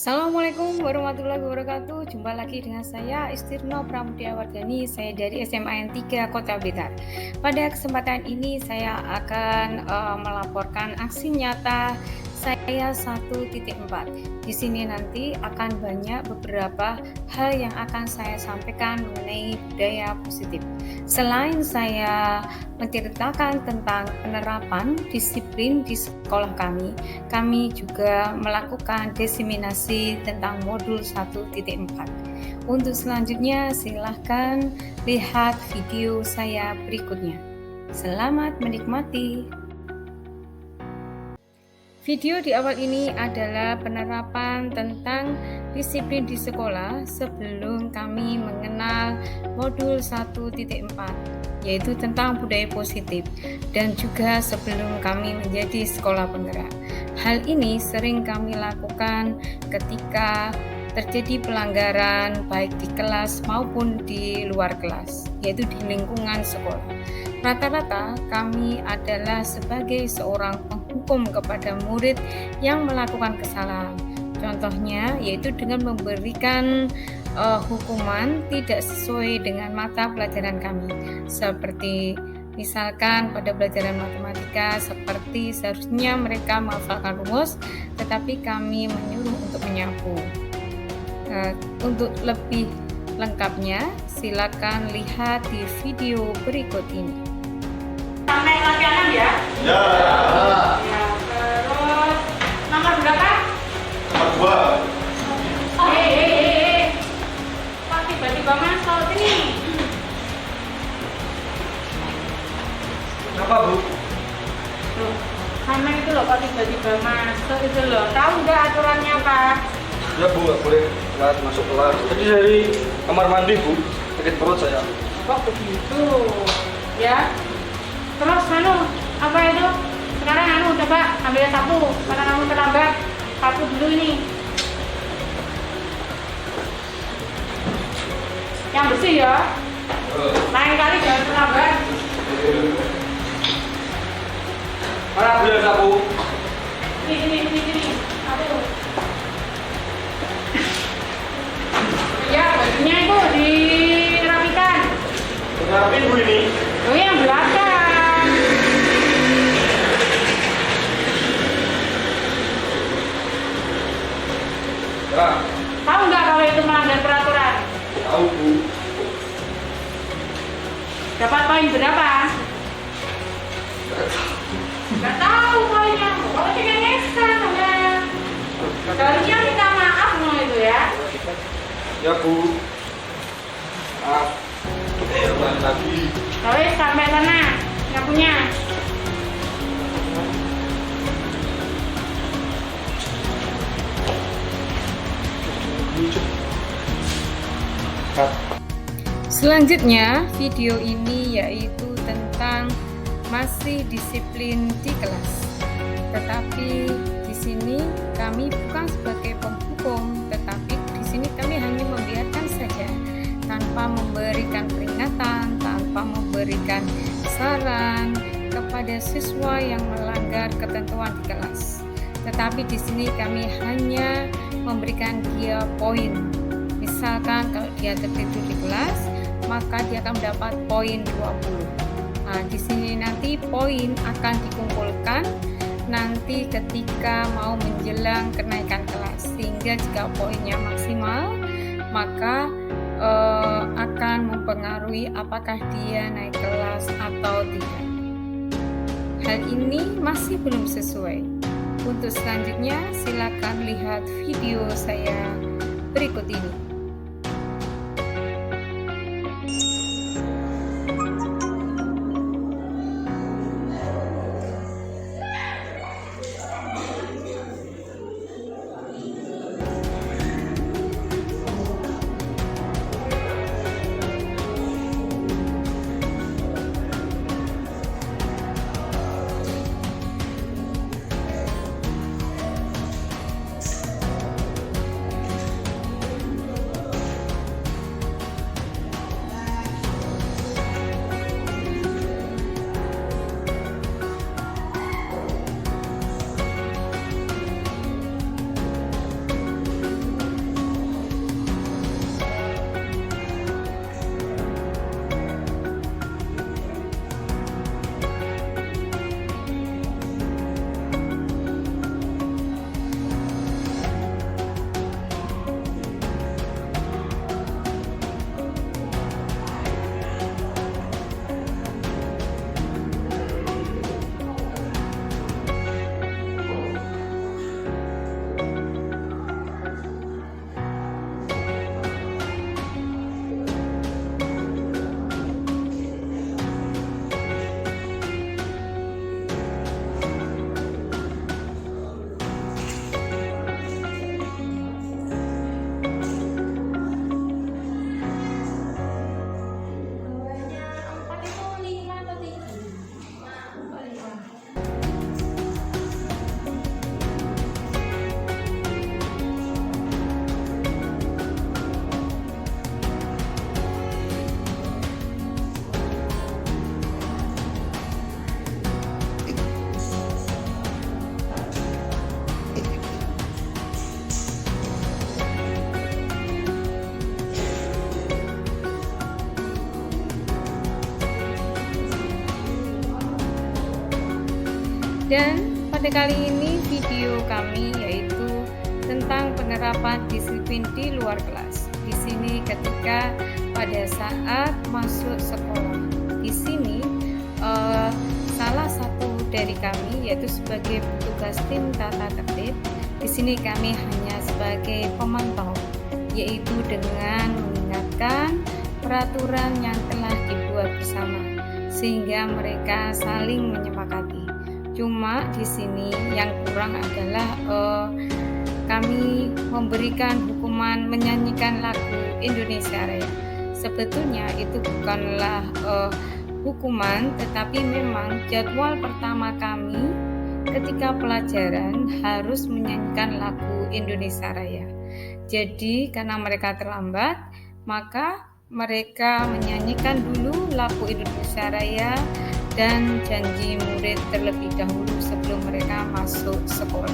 Assalamualaikum warahmatullahi wabarakatuh. Jumpa lagi dengan saya Istirno Pramudia Wardani. Saya dari SMA N3 Kota Blitar. Pada kesempatan ini saya akan melaporkan aksi nyata saya 1.4. Di sini nanti akan banyak beberapa hal yang akan saya sampaikan mengenai budaya positif. Selain saya menceritakan tentang penerapan disiplin di sekolah kami juga melakukan diseminasi tentang modul 1.4. Untuk selanjutnya silahkan lihat video saya berikutnya. Selamat menikmati. Video di awal ini adalah penerapan tentang disiplin di sekolah sebelum kami mengenal modul 1.4, yaitu tentang budaya positif, dan juga sebelum kami menjadi sekolah penggerak. Hal ini sering kami lakukan ketika terjadi pelanggaran baik di kelas maupun di luar kelas, yaitu di lingkungan sekolah. Rata-rata kami adalah sebagai seorang penghukum kepada murid yang melakukan kesalahan. Contohnya yaitu dengan memberikan hukuman tidak sesuai dengan mata pelajaran kami. Seperti misalkan pada pelajaran matematika, seperti seharusnya mereka menghafalkan rumus, tetapi kami menyuruh untuk menyapu. Untuk lebih lengkapnya, silakan lihat di video berikut ini. Sampai lagi 6 ya? Ya. Ya, terus nomor berapa? Nomor 2. Kok tiba-tiba masuk ini? Kenapa, Bu? Loh, sama itu loh kok tiba-tiba masuk itu loh. Tahu nggak aturannya apa? Ya, Bu, nggak boleh telat masuk kelas. Tadi dari kamar mandi, Bu. Sakit perut saya. Kok begitu? Ya. Terus apa itu? Sekarang coba ambil sapu. Karena kamu terlambat, sapu dulu ini. Yang bersih ya. Lain kali jangan terlambat. Mana ambil sapu? Sini. Aduh. Ya, bajunya itu dirapikan. Rapiin, Bu, ini. Oh, yang belakang. Ya, Tahu nggak kalau itu melanggar peraturan? tahu, Bu. Dapat poin berapa? Nggak tahu poinnya. Kalau tinggal ngesan, seharusnya minta maaf loh itu ya. Ya, Bu. Maaf. Ulang lagi. Tapi sampai sana nyapunya. Selanjutnya, video ini yaitu tentang masih disiplin di kelas. Tetapi di sini kami bukan sebagai penghukum, tetapi di sini kami hanya membiarkan saja tanpa memberikan peringatan, tanpa memberikan saran kepada siswa yang melanggar ketentuan di kelas. Tetapi di sini kami hanya memberikan dia poin. Misalkan kalau dia tertidur di kelas, maka dia akan mendapat poin 20. Nah, di sini nanti poin akan dikumpulkan nanti ketika mau menjelang kenaikan kelas, sehingga jika poinnya maksimal maka akan mempengaruhi apakah dia naik kelas atau tidak. Hal ini masih belum sesuai. Untuk selanjutnya silakan lihat video saya berikut ini. Dan pada kali ini video kami yaitu tentang penerapan disiplin di luar kelas. Di sini ketika pada saat masuk sekolah, di sini salah satu dari kami yaitu sebagai petugas tim tata tertib. Di sini kami hanya sebagai pemantau, yaitu dengan mengingatkan peraturan yang telah dibuat bersama sehingga mereka saling menyepakati. Cuma di sini yang kurang adalah kami memberikan hukuman menyanyikan lagu Indonesia Raya. Sebetulnya itu bukanlah hukuman, tetapi memang jadwal pertama kami ketika pelajaran harus menyanyikan lagu Indonesia Raya. Jadi karena mereka terlambat, maka mereka menyanyikan dulu lagu Indonesia Raya dan janji murid terlebih dahulu sebelum mereka masuk sekolah.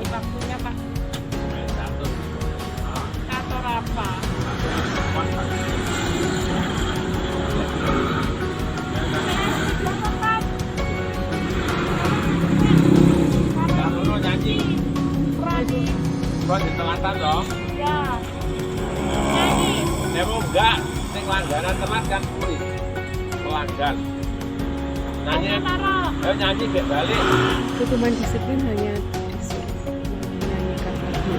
Waktunya Pak. Kantor apa? Buat di telatan dong. Ya. Nyanyi. Nemu enggak, sing langganan telat kan kuwi. Pelanggan. Nyanyi, ayo nyanyi biar balik. Hukuman disiplin hanya disuruh menyanyikan lagu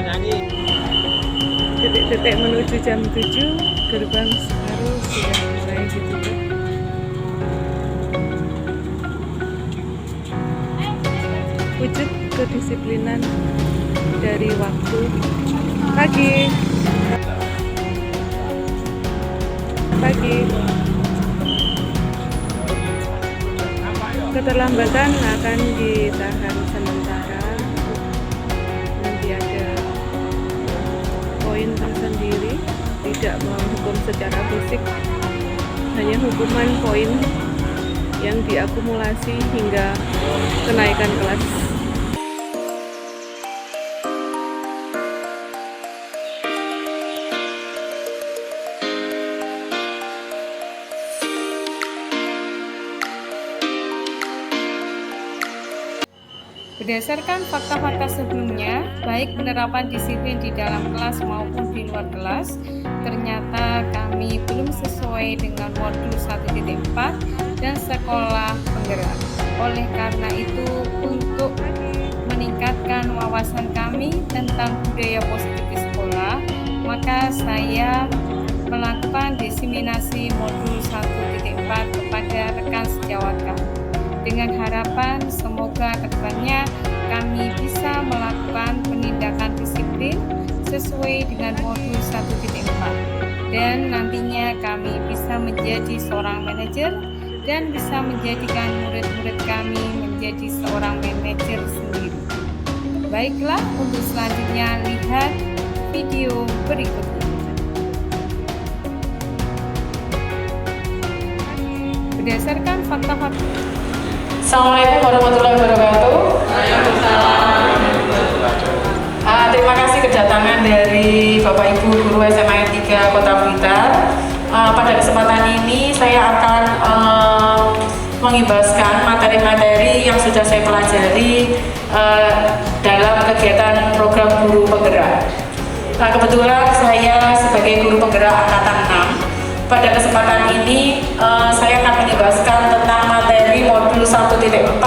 Nyanyi. Detik-detik menuju jam 7, gerbang Separuh sudah mulai ditutup. Wujud kedisiplinan dari waktu pagi. Keterlambatan akan ditahan sementara. Nanti ada poin tersendiri, tidak menghukum secara fisik, hanya hukuman poin yang diakumulasi hingga kenaikan kelas. Berdasarkan fakta-fakta sebelumnya, baik penerapan disiplin di dalam kelas maupun di luar kelas, ternyata kami belum sesuai dengan modul 1.4 dan sekolah penggerak. Oleh karena itu, untuk meningkatkan wawasan kami tentang budaya positif di sekolah, maka saya melakukan diseminasi modul 1.4 kepada rekan sejawat kami. Dengan harapan semoga kedepannya kami bisa melakukan penindakan disiplin sesuai dengan modul 1.4 dan nantinya kami bisa menjadi seorang manajer dan bisa menjadikan murid-murid kami menjadi seorang manajer sendiri. Baiklah, untuk selanjutnya lihat video berikut ini. Berdasarkan fakta-fakta. Assalamualaikum warahmatullahi wabarakatuh. Terima kasih kedatangan dari Bapak Ibu Guru SMA 3 Kota Blitar. Pada kesempatan ini saya akan mengibaskan materi-materi yang sudah saya pelajari dalam kegiatan program guru penggerak. Nah, kebetulan saya sebagai guru penggerak angkatan 6. Pada kesempatan ini saya akan menjelaskan tentang materi modul 1.4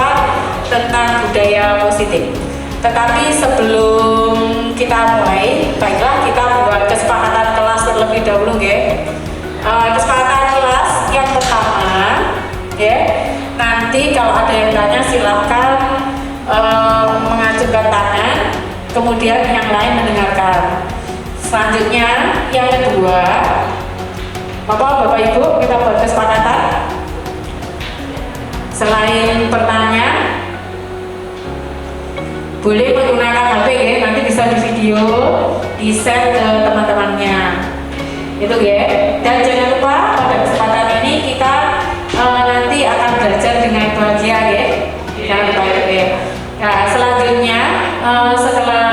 tentang budaya positif. Tetapi sebelum kita mulai, baiklah kita buat kesepakatan kelas terlebih dahulu, ya. Kesepakatan kelas yang pertama, ya. Nanti kalau ada yang tanya silahkan mengacungkan tangan, kemudian yang lain mendengarkan. Selanjutnya yang kedua, Bapak Ibu, kita buat kesepakatan. Selain bertanya, boleh menggunakan HP, ya. Nanti bisa di video, di share ke teman-temannya. Itu, ya. Dan jangan lupa pada kesempatan ini kita nanti akan belajar dengan bahagia, ya. Jangan lupa itu, ya. Nah, selanjutnya setelah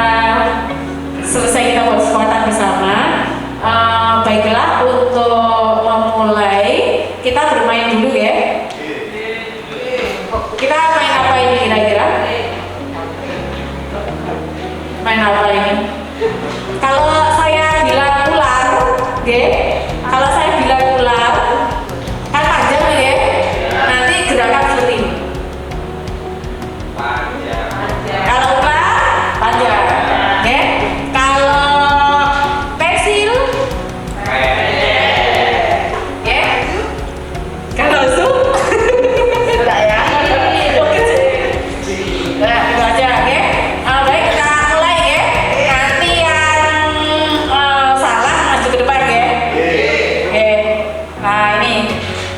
selesai kita buat kesempatan bersama, baiklah untuk memulai kita bermain dulu, ya. Kita main apa ini kira-kira? Main apa ini? Kalau saya bilang ular, ya. Kalau saya bilang ular, kan panjang, ya. Nanti gerakan seperti ini. Kalau ular panjang, ya. Kalau pensil, ya. Kalau zoom, enggak, ya. Nah, itu aja, ya. Baik, kita mulai, ya. Nanti yang salah maju ke depan, ya. Oke. Nah, ini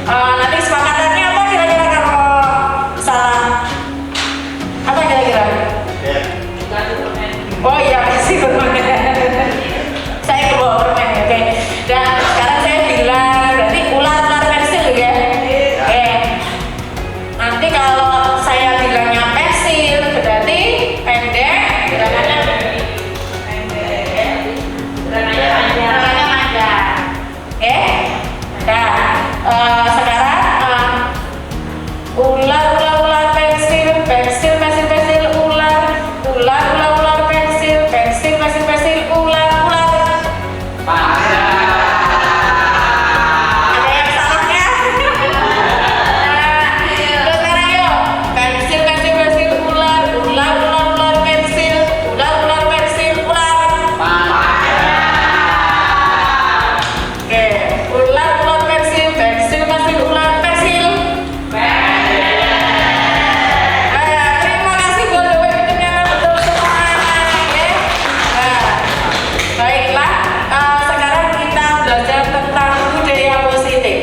nanti kesepakatannya apa kira-kira kalau salah? Apa kira-kira? Oh iya, pasti permen. Saya kebawa permen, oke. Dan sekarang saya bilang berarti ular pensil, ya. Oke. Nanti kalau saya bilangnya pensil berarti pendek, gerakannya pendek, ya. Gerakannya panjang. Oke. Nah, sekarang ular pensil, ular pensil, ular. Ada yang salahnya? Nah, terus sekarang yuk, pensil, ular, pensil, ular. Oke, ular, pensil, ular, pensil. Terima kasih buat doa-doanya, betul semuanya, ya. Baiklah, sekarang kita belajar tentang budaya positif.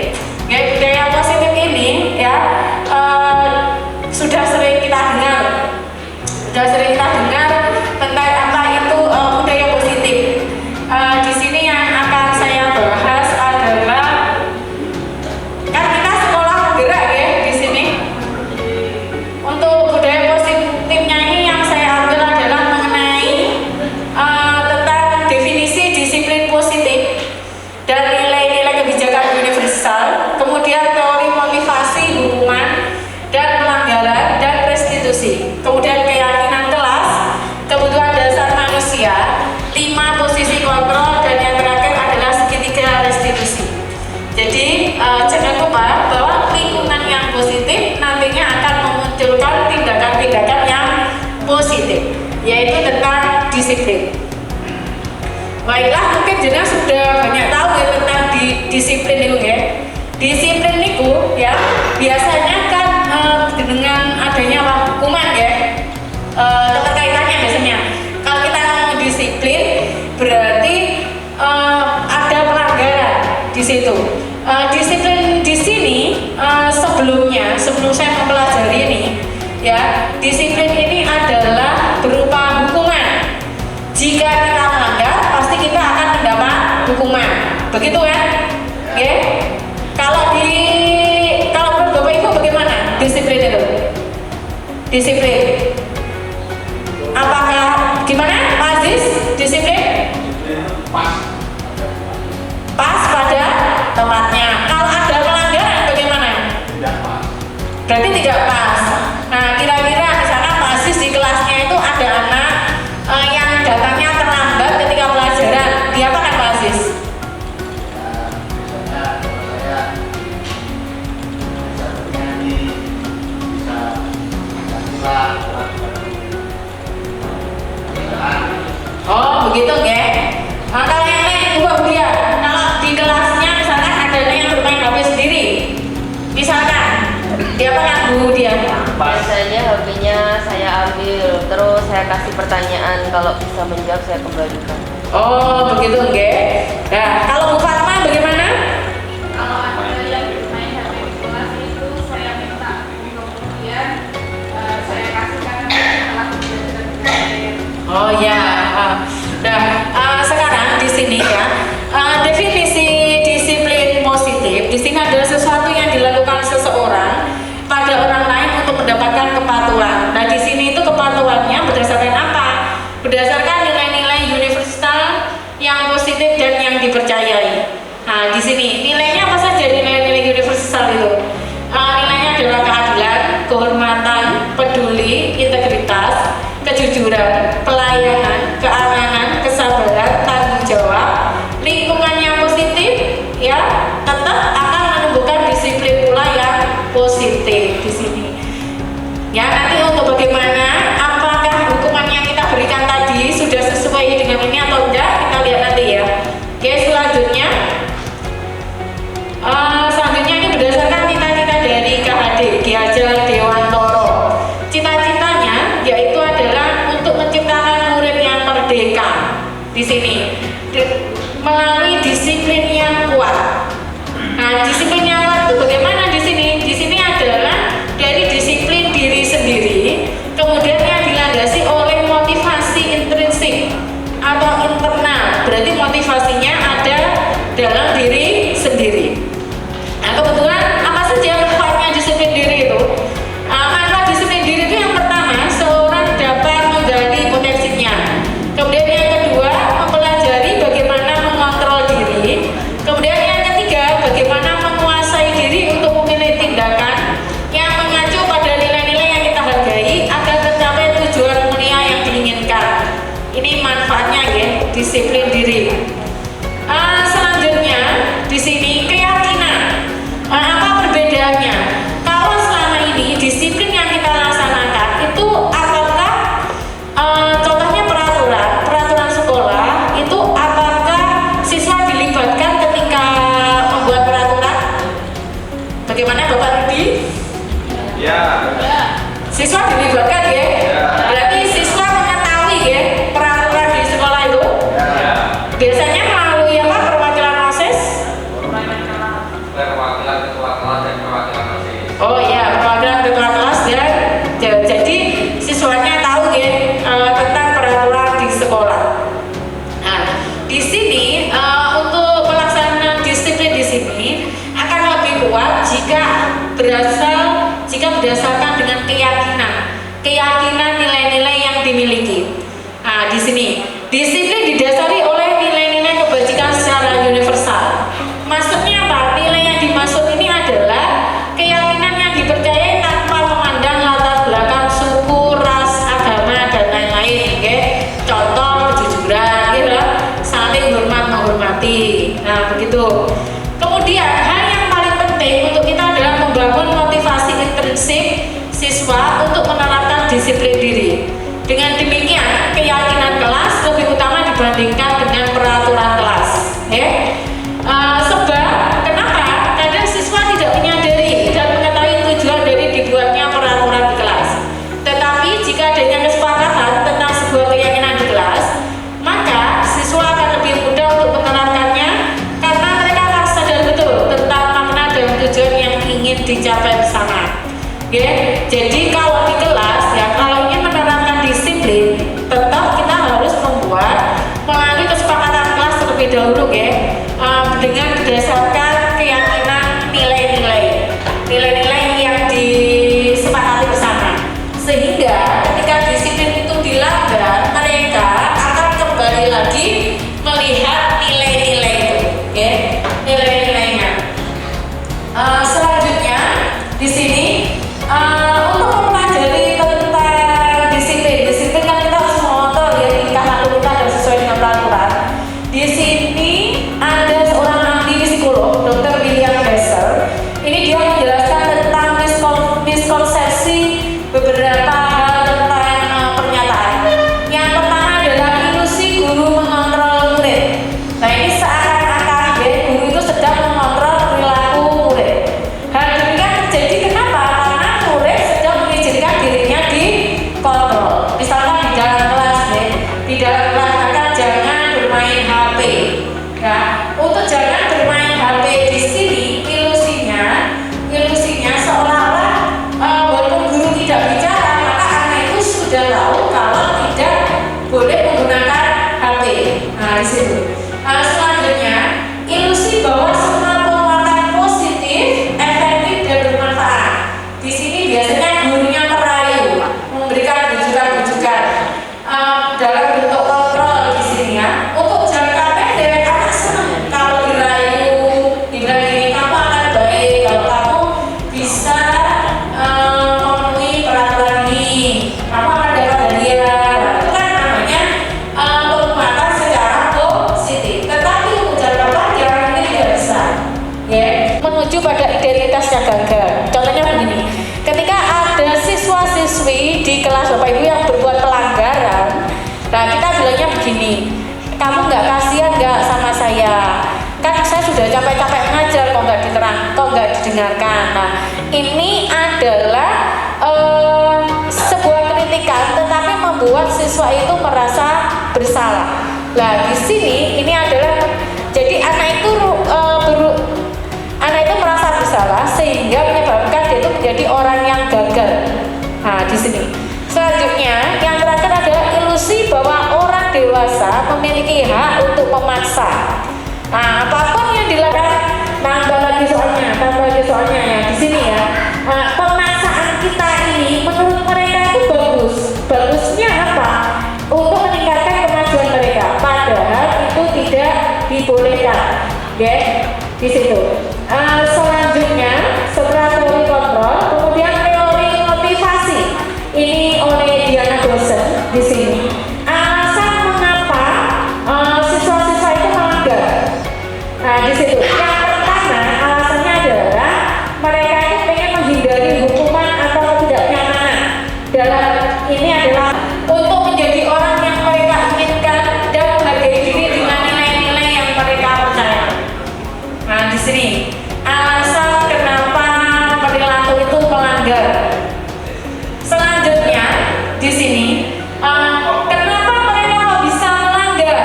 Ya, budaya positif ini, ya, sudah sering kita dengar tentang apa itu budaya positif. Di sini yang akan saya bahas adalah, kan kita sekolah penggerak, ya, di sini. Untuk budaya positifnya ini yang saya ambil adalah mengenai tentang definisi disiplin positif dan nilai-nilai kebijakan universal, kemudian teori motivasi, hukuman, dan pelanggaran, dan restitusi, kemudian keyakinan kelas, kebutuhan dasar manusia, 5 posisi kontrol, dan yang terakhir adalah segitiga restitusi. Jadi jangan lupa bahwa lingkungan yang positif nantinya akan memunculkan tindakan-tindakan yang positif, yaitu tentang disiplin. Baiklah, mungkin jenengan sudah banyak tahu, ya, tentang disiplin itu, ya. Disiplin itu, ya, biasanya kan dengan adanya hukuman, ya, keterkaitannya biasanya. Kalau kita ngomong disiplin berarti ada pelanggaran di situ. Disiplin di sini sebelum saya mempelajari ini, ya, disiplin ini adalah berupa hukuman. Jika kita melanggar, pasti kita akan mendapat hukuman. Begitu, kan? Oke. Kalau menurut Bapak Ibu bagaimana disiplin itu? Disiplin. Apakah gimana, Pak Aziz? Disiplin? Pas pada tempatnya. Kalau ada pelanggaran bagaimana? Berarti tidak pas. Nah, kira-kira misalnya Pak Aziz di kelasnya itu ada anak yang datangnya terlambat ketika pelajaran. terus saya kasih pertanyaan, kalau bisa menjawab saya kembalikan. Oh, begitu nggih. Nah, kalau Bu Fatma bagaimana? Kalau ada yang main HP di kelas itu saya minta kemudian saya kasihkan setelah pembelajaran. Oh ya. Nah, sekarang di sini ya, definisi disiplin positif di sini adalah sesuatu yang dilakukan seseorang pada orang lain untuk mendapatkan kepatuhan. Nah, di sini itu kepatuhannya berdasarkan apa? Berdasarkan nilai-nilai universal yang positif dan yang dipercayai. Nah, di sini nilainya apa saja nilai-nilai universal itu? Nilainya adalah keadilan, kehormatan, peduli, integritas, kejujuran, pelayanan, keamanan, kesabaran, tanggung jawab, lingkungan yang positif, ya, tetap akan menumbuhkan disiplin pula yang positif di sini. Ya, nanti untuk bagaimana, apakah hukuman yang kita berikan tadi sudah sesuai dengan ini atau enggak, kita lihat nanti ya. Oke, selanjutnya ini berdasarkan cita-cita dari KHD, Ki Hajar Dewantoro. Cita-citanya yaitu adalah untuk menciptakan murid yang merdeka di sini melalui disiplin yang kuat. Nah, disiplin yang kuat itu bagaimana di sini? Di sini adalah dari disiplin diri sendiri, kemudian yang dilandasi oleh motivasi intrinsik atau internal. Berarti motivasinya ada dalam diri sendiri. Nah, kebetulan apa saja manfaatnya disiplin diri itu? Manfaat disiplin diri itu yang pertama, seorang dapat menggali potensinya. Kemudian yang kedua, mempelajari bagaimana mengontrol diri. Kemudian yang ketiga, bagaimana menguasai diri untuk memilih tindakan yang mengacu pada nilai-nilai yang kita hargai agar tercapai tujuan mulia yang diinginkan. Ini manfaatnya ya, disiplin diri. Selanjutnya di sini keyakinan. Apa perbedaannya? Kalau selama ini disiplin yang kita laksanakan itu apakah contohnya peraturan sekolah itu apakah siswa dilibatkan ketika membuat peraturan? Bagaimana Bapak Rudi? Ya. Siswa dilibatkan ya? Berarti siswa mengetahui ya peraturan di sekolah itu? Ya. Biasanya melalui apa? Perwakilan OSIS? Perwakilan ketua kelas dan perwakilan OSIS. Oh iya, perwakilan ketua kelas dan jadi siswanya tahu ya tentang peraturan di sekolah. Nah, di sini untuk pelaksanaan disiplin di sini akan lebih kuat jika berdasarkan dengan keyakinan nilai-nilai yang dimiliki. Nah, di sini disiplin didasari oleh nilai-nilai kebajikan secara universal. Maksudnya apa? Nilai yang dimaksud ini adalah keyakinan yang dipercayai tanpa memandang latar belakang suku, ras, agama, dan lain-lain. Okay? Contoh kejujuran, gitu, saling menghormati. Nah, begitu. Kemudian hal yang paling penting untuk kita adalah membangun motivasi intrinsik siswa untuk menerapkan disiplin diri. Dengan demikian, keyakinan kelas lebih utama dibandingkan dengan peraturan kelas. Sebab kenapa? Kadang siswa tidak menyadari dan mengetahui tujuan dari dibuatnya peraturan di kelas. Tetapi jika adanya kesepakatan tentang sebuah keyakinan di kelas, maka siswa akan lebih mudah untuk menerapkannya karena mereka akan sadar betul tentang makna dan tujuan yang ingin dicapai bersama. Jadi kalau di kelas ya, kalau ingin menerapkan disiplin, tetap kita harus membuat melalui kesepakatan kelas terlebih dahulu dengan berdasarkan keyakinan nilai-nilai yang disepakati bersama, sehingga ketika disiplin itu dilanggar, mereka akan kembali lagi melihat nilai-nilai itu, nilai-nilainya. Selanjutnya di sini untuk Bapak Ibu yang berbuat pelanggaran, nah kita bilangnya begini, kamu nggak kasihan nggak sama saya? Kan saya sudah capek-capek ngajar, kok nggak didengarkan. Nah, ini adalah sebuah kritikan, tetapi membuat siswa itu merasa bersalah. Nah, di sini ini adalah jadi anak itu merasa bersalah sehingga menyebabkan dia itu menjadi orang yang gagal. Nah, di sini. Selanjutnya, yang terakhir adalah ilusi bahwa orang dewasa memiliki hak untuk memaksa. Nah, apapun yang dilakukan, tambah lagi soalnya ya di sini ya. Nah, pemaksaan kita ini menurut mereka itu bagus. Bagusnya apa? Untuk meningkatkan kemajuan mereka. Padahal itu tidak dibolehkan. Oke, di situ. Selanjutnya, setelah teori kontrol, kemudian teori motivasi. Ini oleh Diana dosen di sini. Alasan mengapa siswa-siswa itu melanggar. Nah, di situ. Yang pertama, alasannya adalah mereka itu pengen menghindari hukuman atau ketidaknyamanan. Dalam ini adalah untuk menjadi orang yang mereka inginkan dan menghargai diri dengan nilai-nilai yang mereka percaya. Nah, di sini alasan kenapa perilaku itu melanggar. Selanjutnya di sini kenapa mereka bisa melanggar?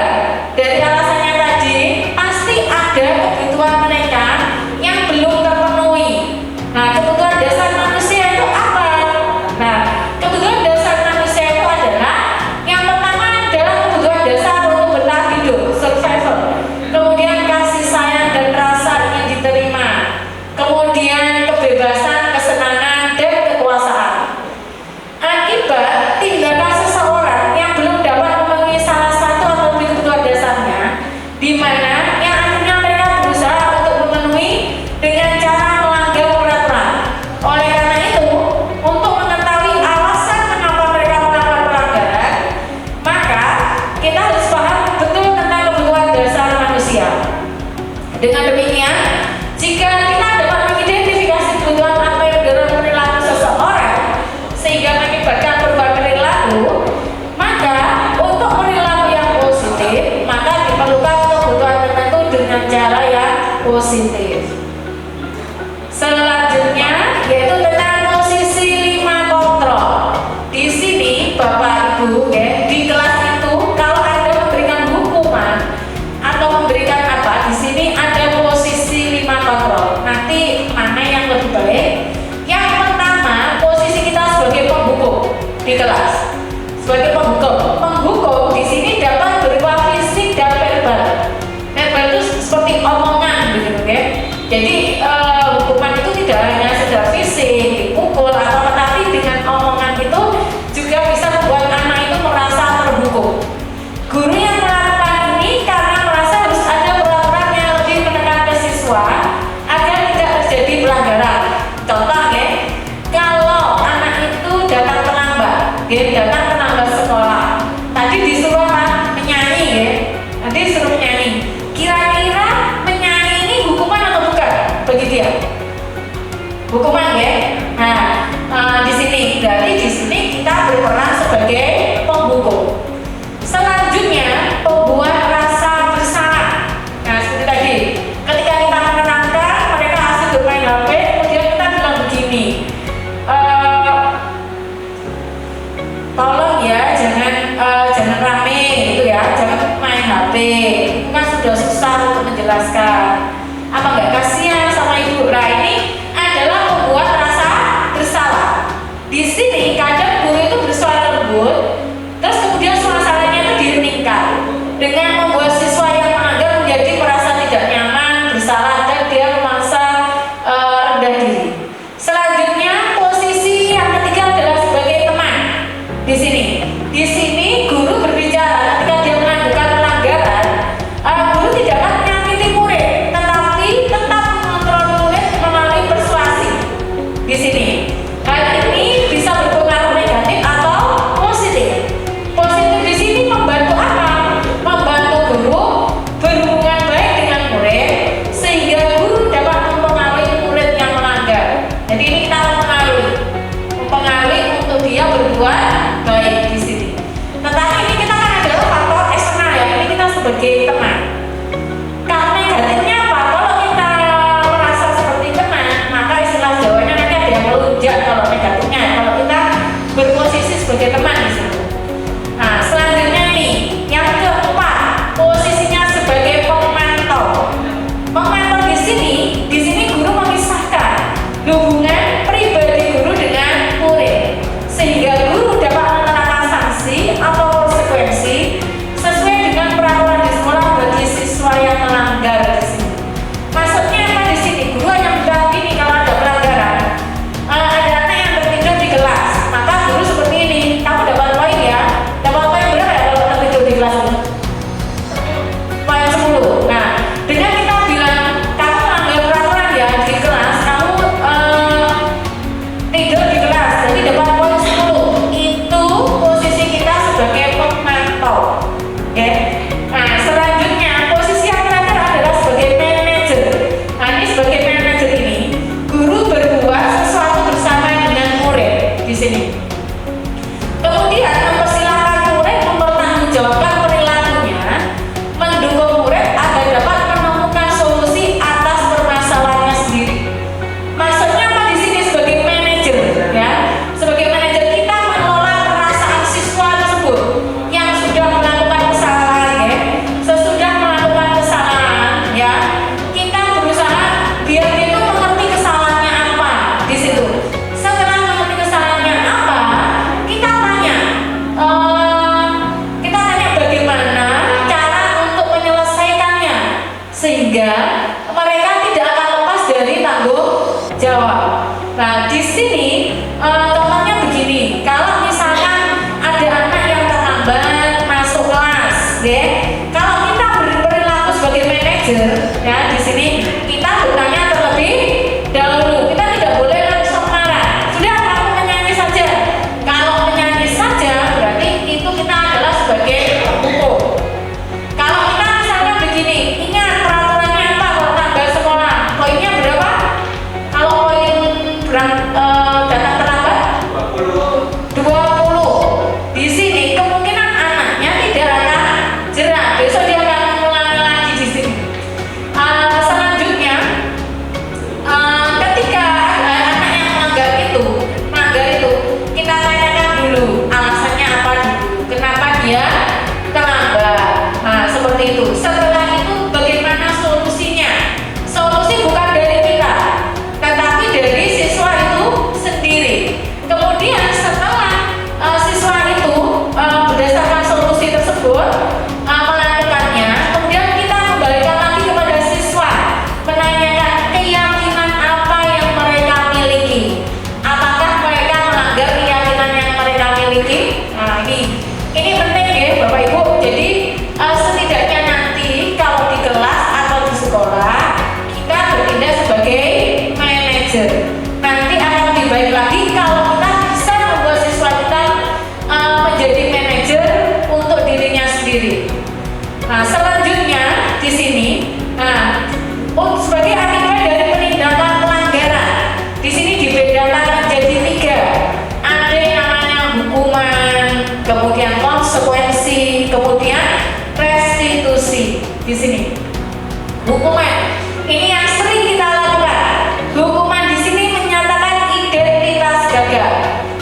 Dari alasannya tadi pasti ada kebutuhan mereka yang belum terpenuhi. Nah, kebutuhan dasar manusia itu apa? Nah, kebutuhan dasar manusia itu adalah yang pertama adalah kebutuhan dasar untuk bertahan hidup, survival. Kemudian kasih sayang dan rasa ingin diterima. Kemudian kebebasan, kesenangan, dan kekuasaan. Akibat tindakan seseorang yang belum dapat memenuhi salah satu atau lebih kebutuhan dasarnya, di mana yang akhirnya mereka berusaha untuk memenuhi dengan cara melanggar peraturan. Oleh karena itu, untuk mengetahui alasan kenapa mereka melakukan pelanggaran, maka kita harus paham betul tentang kebutuhan dasar manusia. Dengan demikian, jika kita dapat mengidentifikasi kebutuhan apa yang mendorong perilaku seseorang sehingga mengakibatkan perubahan perilaku, maka untuk perilaku yang positif, maka diperlukan kebutuhan tertentu dengan cara yang positif. Selanjutnya yaitu tentang posisi 5 kontrol. Di sini Bapak Ibu di kelas itu kalau Anda memberikan hukuman atau memberikan apa, di sini ada posisi 5 kontrol. Nanti mana yang lebih baik? Yang pertama, posisi kita sebagai penghukum di kelas. Sebagai penghukum di sini dapat berupa fisik dan verbal. Verbal itu seperti omongan begitu ya. Jadi hukuman itu tidak hanya sekedar fisik, dipukul atau tetapi dengan omongan itu juga bisa membuat anak itu merasa terhukum. Guru yang melakukan ini karena merasa harus ada peraturan yang lebih menekan ke siswa agar tidak terjadi pelanggaran. Contoh ya, kalau anak itu datang terlambat sekolah, tadi disuruh apa? Menyanyi ya. Nanti disuruh menyanyi. Kira-kira menyanyi ini hukuman atau bukan bagi dia? Hukuman ya. Nah, di sini berarti di sini kita berperan sebagai penghukum. Selanjutnya, pembuat rasa bersalah. Nah, seperti tadi, ketika kita menenangkan mereka asik bermain HP, kemudian kita bilang begini, tolong ya jangan rame gitu ya, jangan main HP. Itu kan sudah susah untuk menjelaskan. Apa nggak kasihan sama ibu? Nah, ini adalah membuat rasa bersalah. Di sini kadang guru itu bersuara lembut, terus kemudian suasananya itu diheningkan dengan membuat siswa yang melanggar menjadi merasa tidak nyaman, bersalah, dan dia memaksa rendah diri. Selanjutnya, posisi yang ketiga adalah sebagai teman. Di sini guru berbicara ketika dia melakukan pelanggaran. Guru tidak akan menyakiti murid, tetapi tetap mengontrol murid melalui persuasi. Di sini, hal ini bisa berpengaruh negatif atau positif. berposisi sebagai teman di situ. Nah, selanjutnya nih, yang keempat, posisinya sebagai pemantau. Pemantau di sini guru memisahkan hubungan pribadi guru dengan murid, sehingga guru dapat menerapkan sanksi atau konsekuensi sesuai dengan peraturan di sekolah bagi siswa yang melanggar di sini. Maksudnya apa di sini? Guru hanya mendampingi kalau ada pelanggaran. Ada anak yang tertidur di kelas, maka guru seperti ini, kamu dapat poin ya. Dapat poin berapa ya kalau tertidur di kelas? Poin 10. Nah, dengan kita bilang kamu melanggar peraturan ya di kelas, kamu tidur di kelas, jadi dapat poin 10. Itu posisi kita sebagai pemantau. Oke. Nah, selanjutnya posisi yang terakhir adalah sebagai manajer. Nah, ini sebagai manajer ini, guru berbuat sesuatu bersama dengan murid di sini. Kemudian mempersilahkan murid mempertanggungjawabkan perilakunya, mendukung murid agar dapat menemukan solusi atas permasalahannya sendiri. Maksudnya apa di sini sebagai manajer ya? Sebagai manajer kita mengelola perasaan siswa tersebut yang sudah melakukan kesalahan ya. Sesudah melakukan kesalahan ya, kita berusaha biar dia itu mengerti kesalahannya apa di situ. Setelah mengerti kesalahannya apa, kita tanya bagaimana cara untuk menyelesaikannya sehingga mereka tidak akan lepas dari tanggung jawab. Nah, di sini contohnya begini, kalau misalkan ada anak yang terlambat masuk kelas, ya, kalau kita berperilaku sebagai manajer, ya, di sini kita bertanya terlebih dahulu. Kita tidak boleh langsung marah. Sudah, kamu menyanyi saja. Kalau menyanyi saja, berarti itu kita adalah sebagai hukum. Kalau kita misalnya begini, ingat peraturannya apa kalau tanggal sekolah? Poinnya berapa? Kalau poin datang terlambat 20. Di sini kemungkinan anaknya tidak akan jerah. Besok dia akan mengulangi lagi di sini. Selanjutnya, ketika anak yang melanggar itu, kita tanyakan dulu alasannya apa dulu. Kenapa dia terlambat? Nah, seperti itu. Setelah itu bagaimana solusinya? Solusi bukan dari kita, tetapi dari siswa itu sendiri. Kemudian setelah siswa itu berdasarkan solusi tersebut melakukannya, kemudian kita kembalikan lagi kepada siswa, menanyakan keyakinan apa yang mereka miliki. Apakah mereka melanggar keyakinan yang mereka miliki? Nah, ini penting ya Bapak Ibu. Jadi setidaknya nanti kalau di kelas atau di sekolah kita bertindak sebagai manajer. Nanti akan lebih baik lagi kalau kita bisa membuat siswa kita menjadi manajer untuk dirinya sendiri. Nah, selanjutnya di sini, sebagai akibat dari penindakan pelanggaran, di sini dibedakan menjadi 3. Ada yang namanya hukuman, kemudian konsekuensi, kemudian restitusi. Di sini hukuman ini yang sering kita lakukan. Hukuman di sini menyatakan identitas gagal.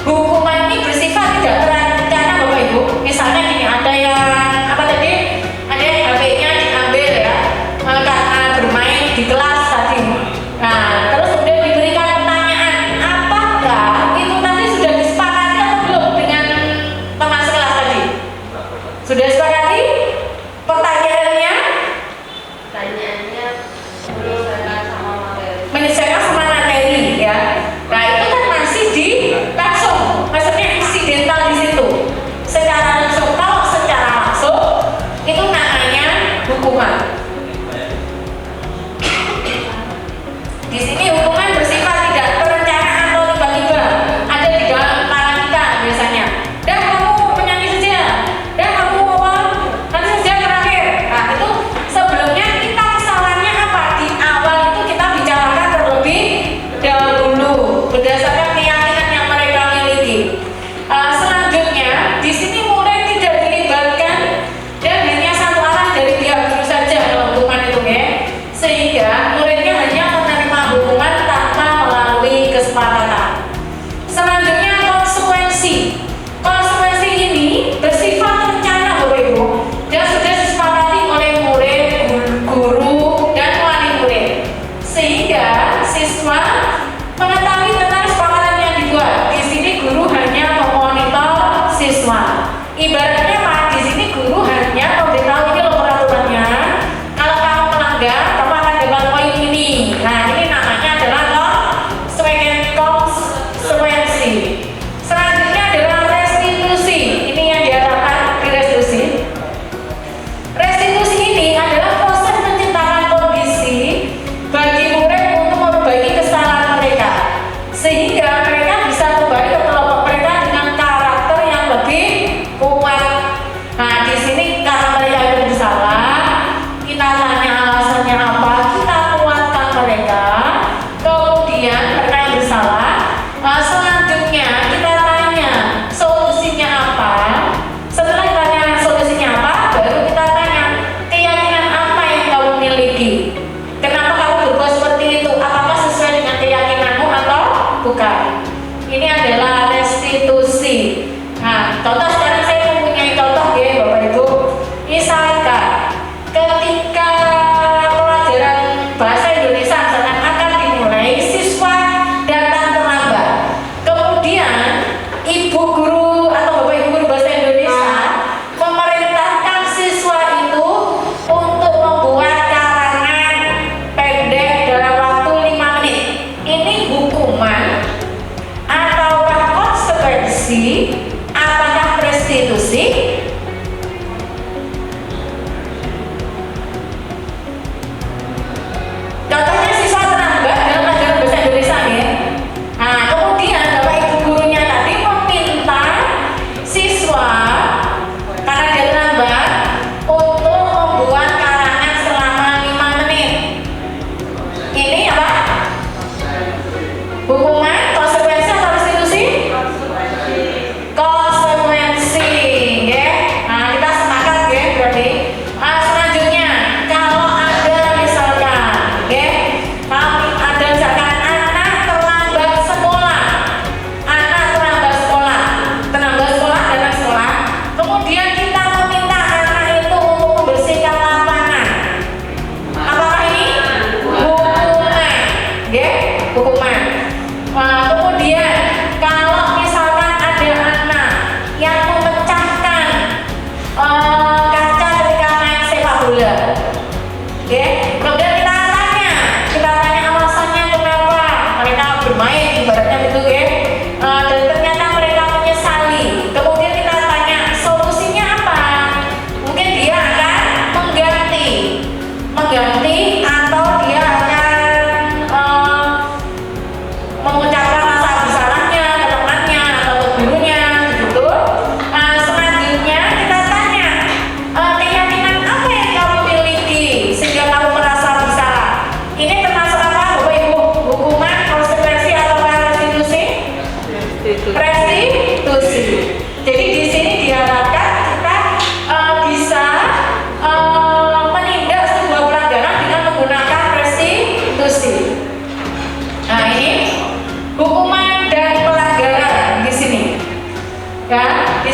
Hukuman ini bersifat tidak terencana Bapak Ibu. Misalnya gini, ada yang ada yang HP-nya diambil ya karena bermain di kelas tadi. Nah, terus kemudian diberikan pertanyaan, apakah itu tadi sudah disepakati atau belum dengan teman sekelas tadi? Sudah disepakati? Pertanyaannya Pertanyaannya belum.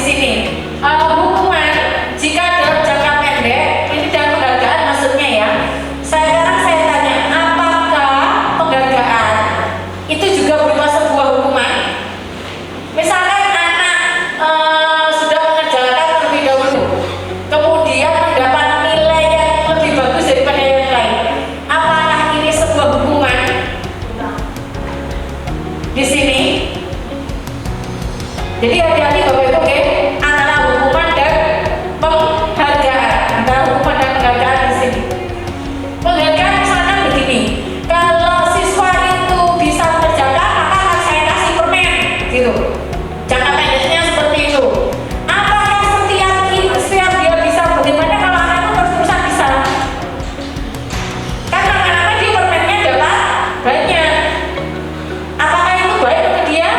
sini. Hukuman jika dalam jangka pendek, ini dalam penghargaan maksudnya ya. Sekarang saya tanya, apakah penghargaan itu juga berupa sebuah hukuman? Misalkan anak sudah mengerjakan terlebih dahulu, kemudian mendapat nilai yang lebih bagus daripada yang lain. Apakah ini sebuah hukuman? Di sini. Jadi hati-hati Bapak Ibu, oke? Antara hukuman dan penghargaan, antara hukuman dan penghargaan di sini. Penghargaan misalkan begini, kalau siswa itu bisa mengerjakan maka akan saya kasih permen, gitu. Jangka pendeknya seperti itu. Apakah setiap dia bisa, bagaimana kalau anak itu terus-terusan bisa? Kan lama-lama dia permennya dapat banyak. Apakah itu baik untuk dia?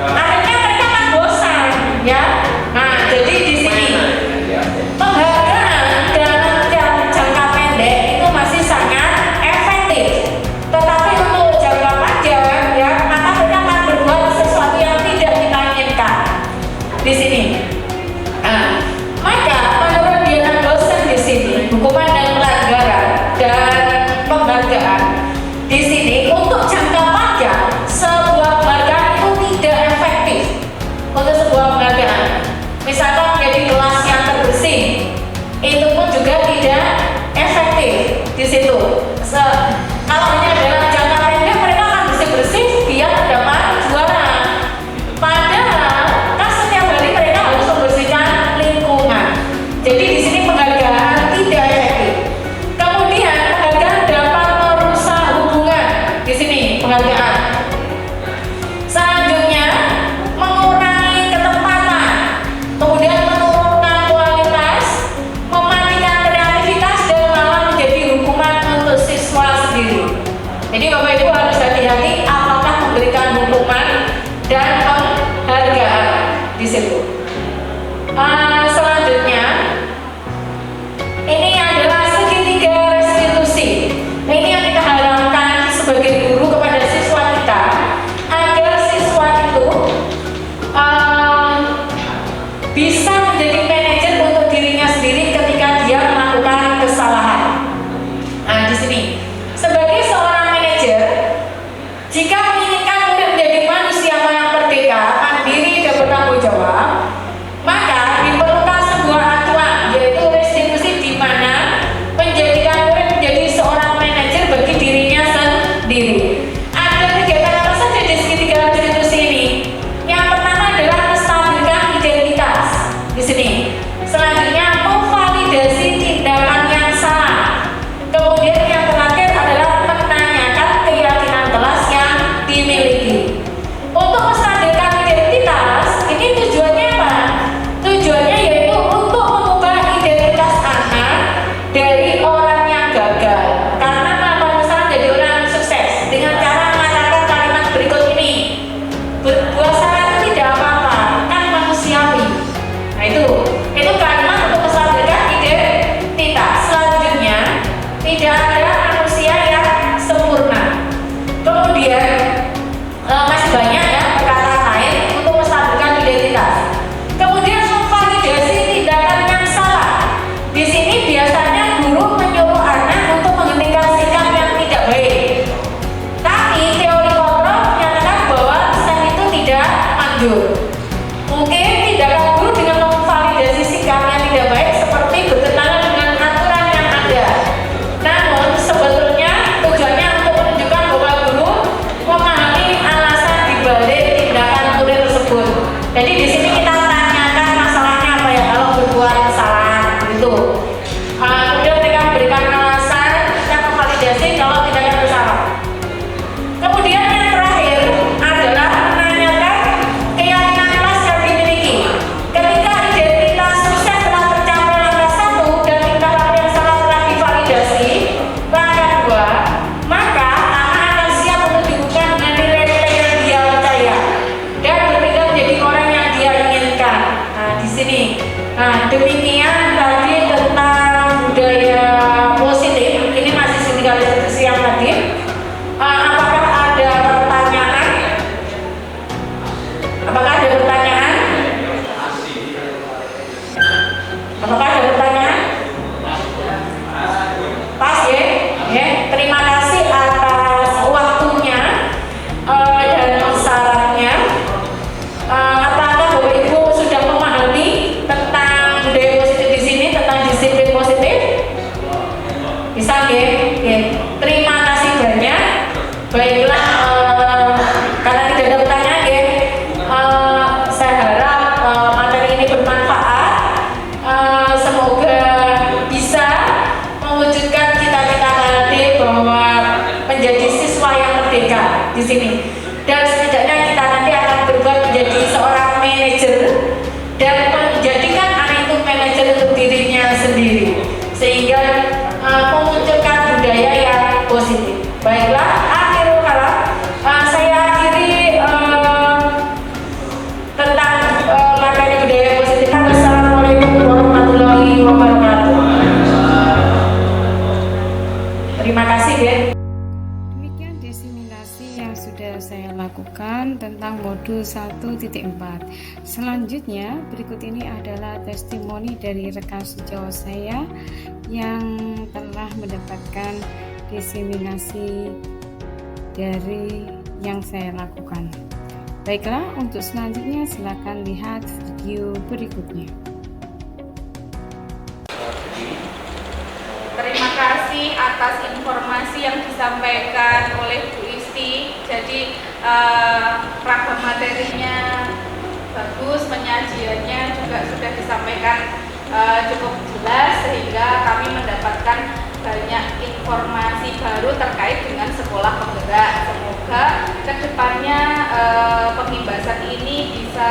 Akhirnya mereka akan bosan, ya. Nah, jadi di sini penghargaan dalam jangka pendek itu masih sangat efektif. Tetapi untuk jangka panjang, ya, maka mereka akan berbuat sesuatu yang tidak kita inginkan. Di sini. Nah, maka menurut Diana dosen di sini, hukuman dan pelanggaran dan penghargaan di sini untuk jangka panjang sebuah penghargaan itu tidak efektif. Untuk sebuah penghargaan, misalkan menjadi kelas yang terbersih, itu pun juga tidak efektif di situ. Kalau hanya dalam jangka pendek mereka akan bersih-bersih biar dapat juara. Padahal kan setiap hari mereka harus membersihkan lingkungan. Jadi di sini penghargaan tidak efektif. Kemudian penghargaan dapat merusak hubungan. Di sini penghargaan. Selanjutnya mengurangi ketepatan, kemudian menurunkan kualitas, mematikan kreativitas dan malah menjadi hukuman untuk siswa sendiri. Jadi Bapak Ibu harus hati-hati apakah memberikan hukuman dan penghargaan di situ. Selanjutnya ini adalah segitiga restitusi. Ini yang kita harapkan sebagai guru kepada siswa kita agar siswa itu bisa menjadi manajer untuk dirinya sendiri ketika dia melakukan kesalahan. Nah, di sini sebagai seorang manajer, jika menginginkan murid menjadi manusia yang merdeka, mandiri dan bertanggung jawab, maka diperlukan sebuah acuan, yaitu restitusi, di mana menjadikan murid menjadi seorang manajer bagi dirinya sendiri. Ada kegiatan apa saja di segitiga restitusi ini? Yang pertama adalah menstabilkan identitas di sini. Selanjutnya memvalidasi tindakan yang salah. Kemudian yang terakhir adalah menanyakan keyakinan kelas yang dimiliki. Untuk menstabilkan identitas, ini tujuannya apa? Tujuannya yaitu untuk mengubah identitas anak dari orang yang gagal karena melakukan kesalahan jadi orang yang sukses dengan cara mengatakan kalimat berikut ini: berbuat salah itu tidak apa-apa, kan manusiawi. Nah, itu kalimat untuk menstabilkan identitas. Selanjutnya, tidak ada manusia yang sempurna. Kemudian masih banyak ya perkataan lain untuk menstabilkan identitas. Kemudian memvalidasi tindakan yang salah. Di sini biasanya guru menyuruh anak untuk menghentikan sikap yang tidak baik. Tapi teori kontrol menyatakan bahwa sikap itu tidak manjur. Mungkin tindakan guru dengan memvalidasi sikap yang tidak baik seperti bertentangan dengan aturan yang ada. Namun sebetulnya tujuannya untuk menunjukkan bahwa guru memahami alasan dibalik tindakan murid tersebut. Jadi di sini kita tanyakan masalahnya apa ya kalau berbuat kesalahan gitu. Kemudian mereka memberikan alasan dan memvalidasi kalau tindakan bersalah. Kemudian yang terakhir adalah menanyakan keyakinan kelas yang dimiliki. Ketika identitas sukses telah tercapai langkah 1 dan tingkah laku yang salah telah divalidasi langkah 2, maka anak akan siap untuk dibuka dengan nilai-nilai yang dia percaya dan berpindah menjadi orang yang dia inginkan. Nah, di sini. Nah, demikian tadi tentang budaya positif. Ini masih segitiga restitusi yang tadi. Apakah ada pertanyaan? modul 1.4. Selanjutnya, berikut ini adalah testimoni dari rekan sejauh saya yang telah mendapatkan diseminasi dari yang saya lakukan. Baiklah, untuk selanjutnya silakan lihat video berikutnya. Terima kasih atas informasi yang disampaikan oleh Bu Isti. Jadi ragam materinya bagus, penyajiannya juga sudah disampaikan cukup jelas sehingga kami mendapatkan banyak informasi baru terkait dengan sekolah penggerak. Semoga kedepannya pembahasan ini bisa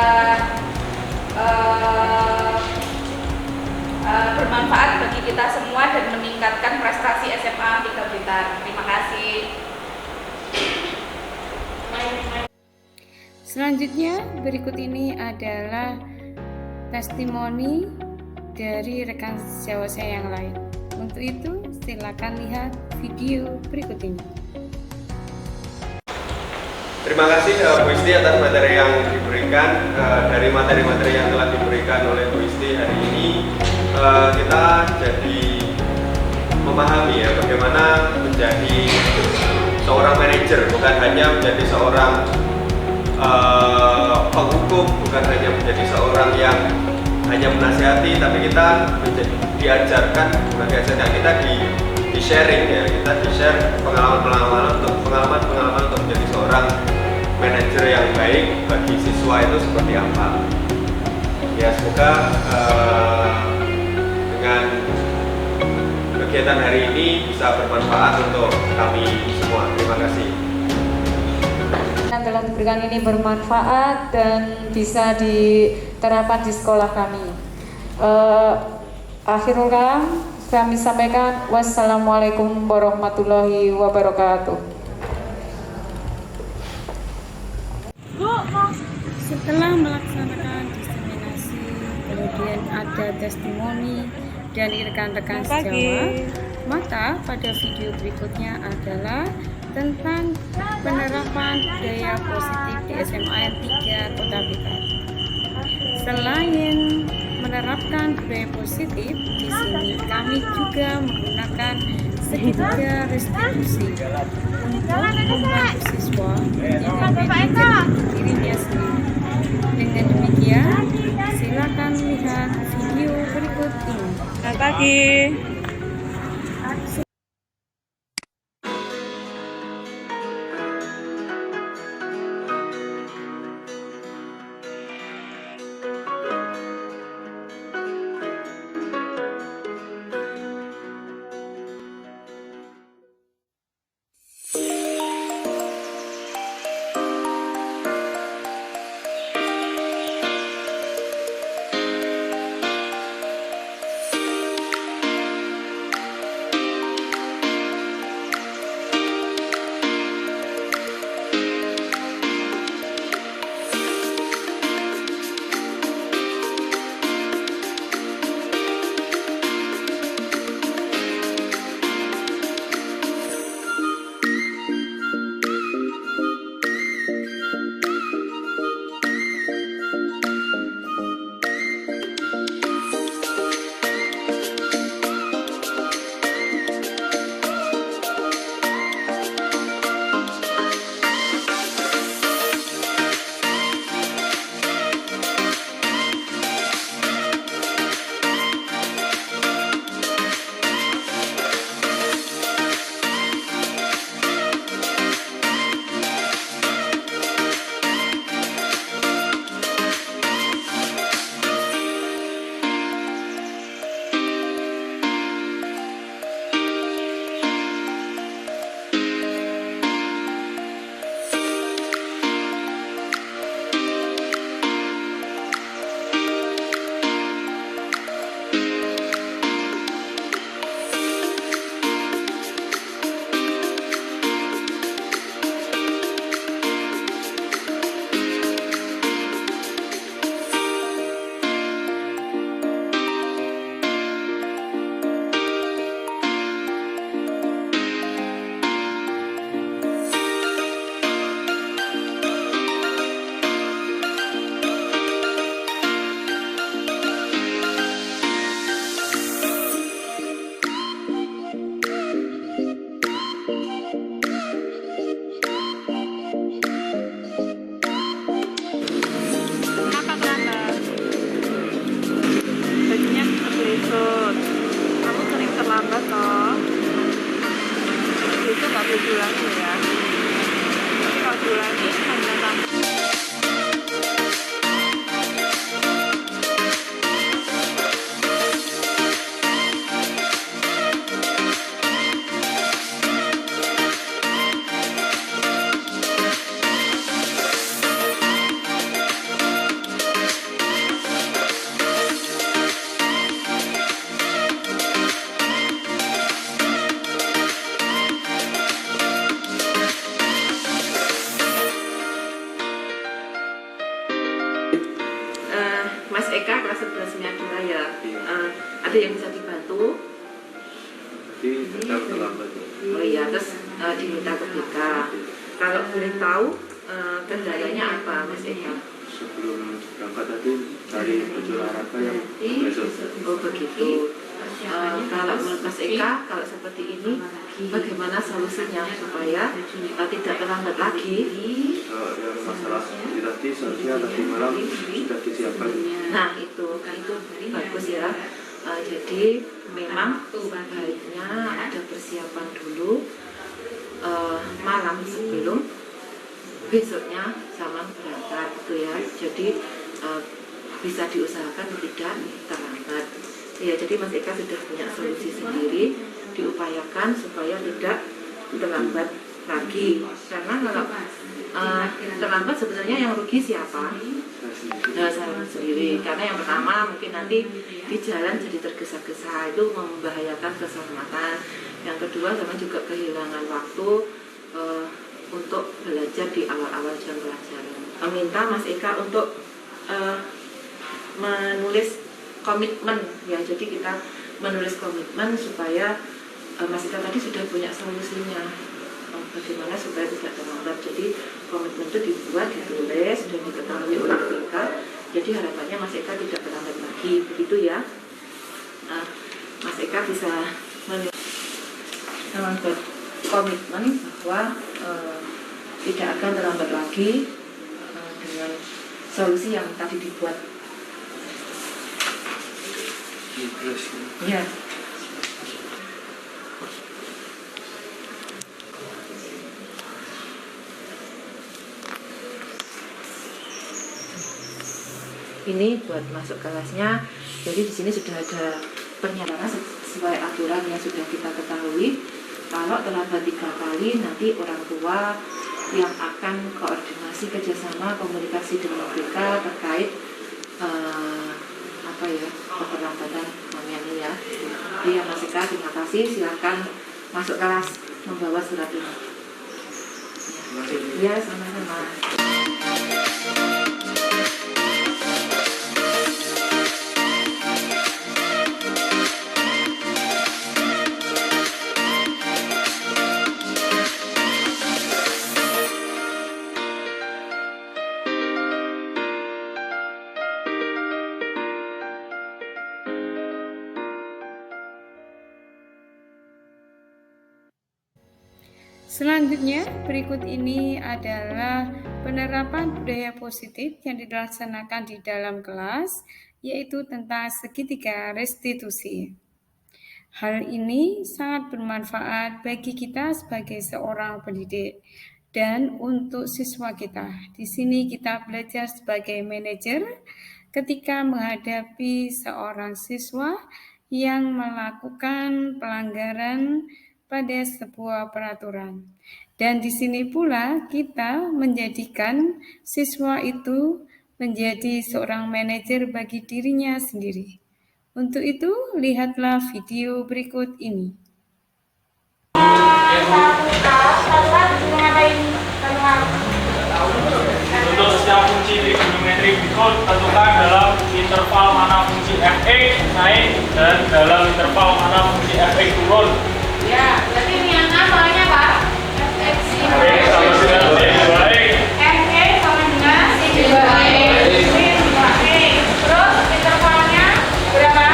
bermanfaat bagi kita semua dan meningkatkan prestasi SMA 3 Blitar. Terima kasih. Selanjutnya, berikut ini adalah testimoni dari rekan sejawat saya yang lain. Untuk itu, silakan lihat video berikut ini. Terima kasih Bu Isti atas materi yang diberikan. Dari materi-materi yang telah diberikan oleh Bu Isti hari ini, kita jadi memahami ya bagaimana menjadi seorang manajer, bukan hanya menjadi seorang penghukum, bukan hanya menjadi seorang yang hanya menasihati, tapi kita diajarkan sebagai SNA kita di sharing ya, kita di share pengalaman untuk menjadi seorang manajer yang baik bagi siswa itu seperti apa. Ya, semoga dengan kegiatan hari ini bisa bermanfaat untuk kami semua. Terima kasih. Yang telah diberikan ini bermanfaat dan bisa diterapkan di sekolah kami. Akhirul kalam, kami sampaikan wassalamualaikum warahmatullahi wabarakatuh. Setelah melaksanakan diseminasi, kemudian ada testimoni dari rekan-rekan sejawat, maka pada video berikutnya adalah tentang penerapan budaya positif di SMA 3 Kota Blitar. Selain menerapkan budaya positif, di sini kami juga menggunakan segitiga restitusi untuk membantu siswa menjadi dirinya sendiri. Dengan demikian, silakan lihat video berikut ini. Selamat pagi. Mas Eka kelas 11-nya adalah ya, ada yang bisa dibantu? Jadi tetap terlambat. Oh iya, terus diminta ke BK. Kalau boleh tahu kendalanya apa, Mas Eka? Sebelum berangkat tadi cari baju olahraga yang besok. Oh begitu. Kalau menurut Mas Eka, kalau seperti ini, bagaimana solusinya supaya tidak terlambat lagi? Yang masalah seperti tadi seharusnya tadi malam sudah disiapkan. Nah itu bagus ya. Jadi memang sebaiknya ada persiapan dulu malam sebelum besoknya zaman berangkat gitu ya. Jadi bisa diusahakan tidak terlambat. Ya, jadi Mas Eka sudah punya solusi sendiri, diupayakan supaya tidak terlambat lagi. Karena kalau terlambat sebenarnya yang rugi siapa? Saya sendiri. Karena yang pertama mungkin nanti di jalan jadi tergesa-gesa, itu membahayakan keselamatan. Yang kedua sama juga kehilangan waktu untuk belajar di awal-awal jam pelajaran. Meminta Mas Eka untuk menulis komitmen ya, jadi kita menulis komitmen supaya Mas Eka tadi sudah punya solusinya bagaimana supaya tidak terlambat. Jadi komitmen itu dibuat, ditulis, dan diketahui oleh BK. Jadi harapannya Mas Eka tidak terlambat lagi, begitu ya. Mas Eka bisa membuat komitmen bahwa tidak akan terlambat lagi dengan solusi yang tadi dibuat. Ya. Ini buat masuk kelasnya. Jadi di sini sudah ada pernyataan sesuai aturan yang sudah kita ketahui. Kalau terlambat 3 kali, nanti orang tua yang akan koordinasi kerjasama komunikasi dengan BK terkait keterlambatan ini ya. Jadi Mas Eka, terima kasih. Silakan masuk kelas membawa surat ini. Ya, sama-sama. Selanjutnya, berikut ini adalah penerapan budaya positif yang dilaksanakan di dalam kelas, yaitu tentang segitiga restitusi. Hal ini sangat bermanfaat bagi kita sebagai seorang pendidik dan untuk siswa kita. Di sini kita belajar sebagai manajer ketika menghadapi seorang siswa yang melakukan pelanggaran pada sebuah peraturan. Dan di sini pula kita menjadikan siswa itu menjadi seorang manajer bagi dirinya sendiri. Untuk itu, lihatlah video berikut ini. Untuk setiap fungsi trigonometri berikut, tentukan dalam interval mana fungsi fx naik dan dalam interval mana fungsi fx turun. Ya, berarti ini yang soalnya Pak. Fx sama dengan sin 2x. Fx sama dengan sin 2x. Sin 2x. Terus intervalnya berapa?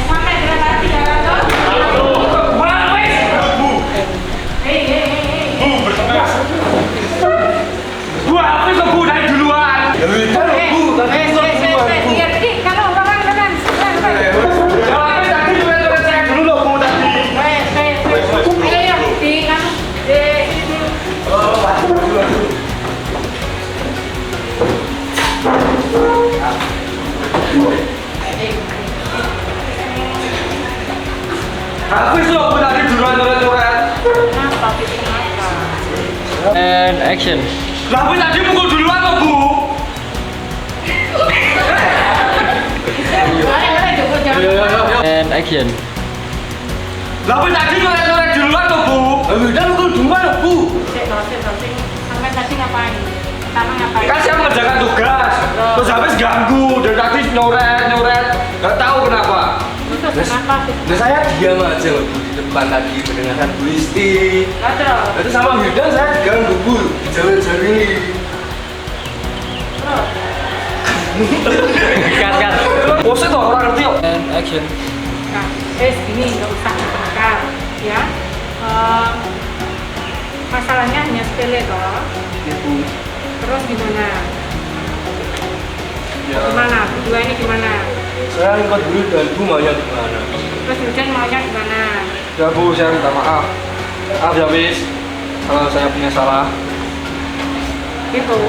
Sampai berapa? 300? Bu, bertengah. Bu, apa itu Bu dari duluan? Aku itu aku tadi duluan coret-coret. And action. Lah aku tadi mukul duluan kok Bu. And action. Lah aku tadi coret-coret duluan kok Bu. Udah mukul duluan Bu. Sampai tadi tadi ngapain? Pertama ngapain? Kan saya mengerjakan tugas, terus habis ganggu dari tadi nyoret, nggak tahu kenapa. Terus kenapa? Nah saya diam aja waktu di depan tadi mendengarkan Bu Isti. Terus? Itu sama Hilda saya diganggu Bu, dijari-jari. Terus? Cut. Pose tuh orang ngerti kok. And action. Nah, gini nggak usah dibongkar, ya. Masalahnya hanya sepele toh. Terus gimana? Ya. Gimana? Berdua ini gimana? Saya ikut dulu dan Bu maunya gimana? Terus Hujan maunya gimana? Ya Bu, saya minta maaf. Maaf ya Wis, kalau saya punya salah. Gitu.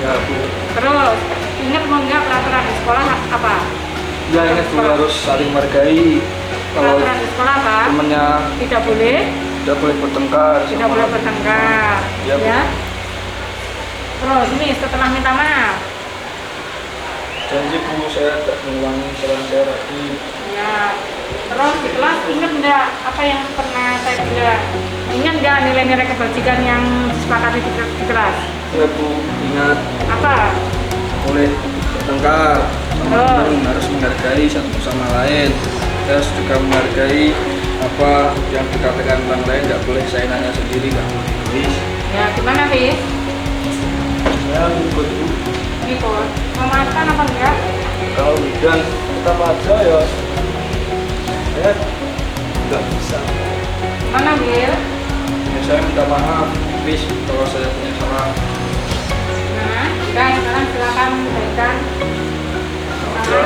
Ya Bu. Terus ingat mau nggak peraturan di sekolah apa? Ya ingat Bu harus saling menghargai. Kalau Peraturan di sekolah apa? temennya Tidak boleh bertengkar. tidak boleh bertengkar, Ya, Bu. ya. Terus ini setelah minta maaf, Janji Bu, saya tidak mengulangi kesalahan saya lagi. ya. Terus di kelas ingat nggak apa yang pernah saya bilang? Ingat nggak nilai-nilai kebajikan yang disepakati di kelas? Ya Bu, ingat Apa? boleh bertengkar, Oh. harus menghargai satu sama lain. Saya harus juga menghargai apa yang dikatakan orang lain, nggak boleh saya nanya sendiri, nggak boleh egois. Ya gimana Fis? Saya ikut Bu. Ikut. Memaafkan apa enggak? Kalau hujan tetap aja ya, saya nggak bisa. Mana Wil? Ya, saya minta maaf, please, kalau saya punya salah. Nah, udah sekarang silakan baikkan. Ya.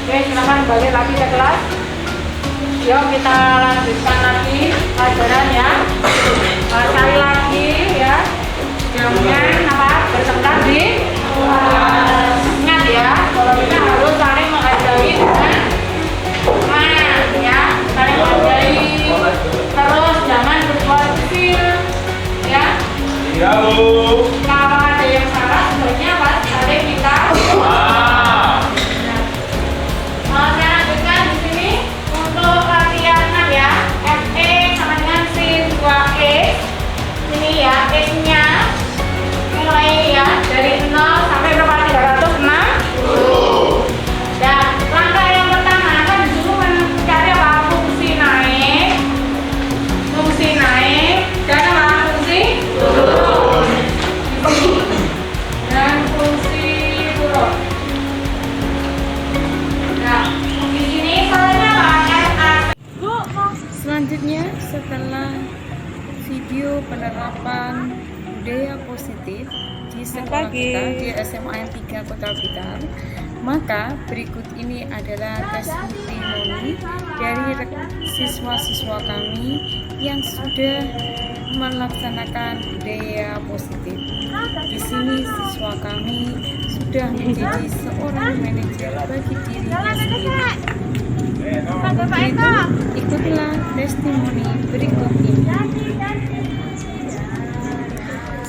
Oke, silakan balik lagi ke kelas. Yuk kita lanjutkan lagi pelajaran ya. Cari lagi ya. Jangan apa bertengkar di kelas. Ingat ya, kalau kita harus saling menghargai dengan teman ya, saling menghargai. Terus jangan berbuat kecil ya. Iya Bu. Kalau ada yang salah sebaiknya apa? Saling kita. Saya lanjutkan di sini untuk latihan ya. FE sama dengan sin 2E. Ini ya, X-nya mulai ya dari 0 sampai berapa? 306. Dan langkah yang pertama kan disuruh mencari apa? Fungsi naik, dan apa? Fungsi turun. Dan fungsi turun. Nah, di sini soalnya apa? Selanjutnya, setelah video penerapan budaya positif di sekolah kita di SMA N 3 Kota Blitar, maka berikut ini adalah testimoni dari siswa-siswa kami yang sudah melaksanakan budaya positif. Di sini siswa kami sudah menjadi seorang manajer bagi dirinya sendiri. Itu, ikutlah testimoni berikut ini.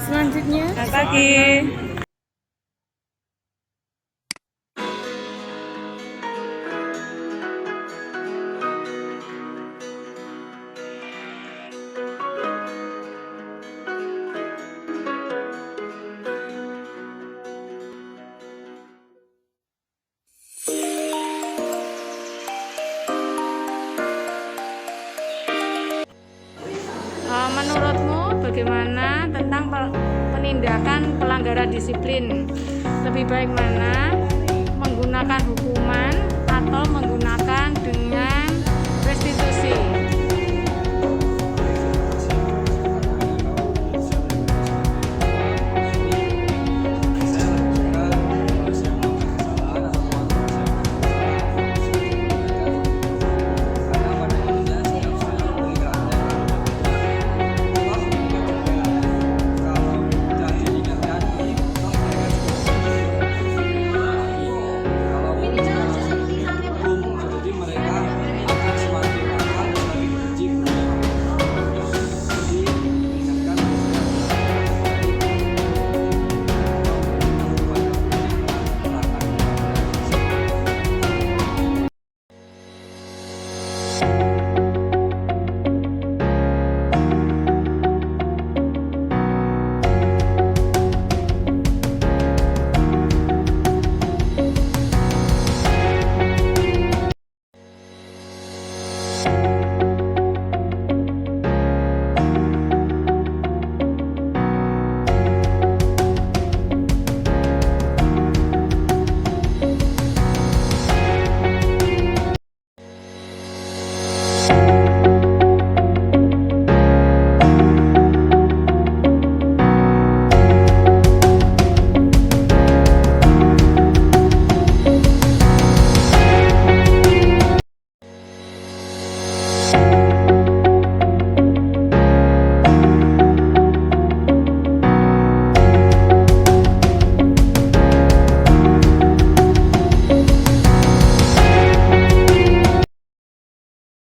Selanjutnya, Selamat pagi. Menurutmu bagaimana tentang penindakan pelanggaran disiplin? Lebih baik mana? Menggunakan hukuman atau menggunakan dengan restitusi?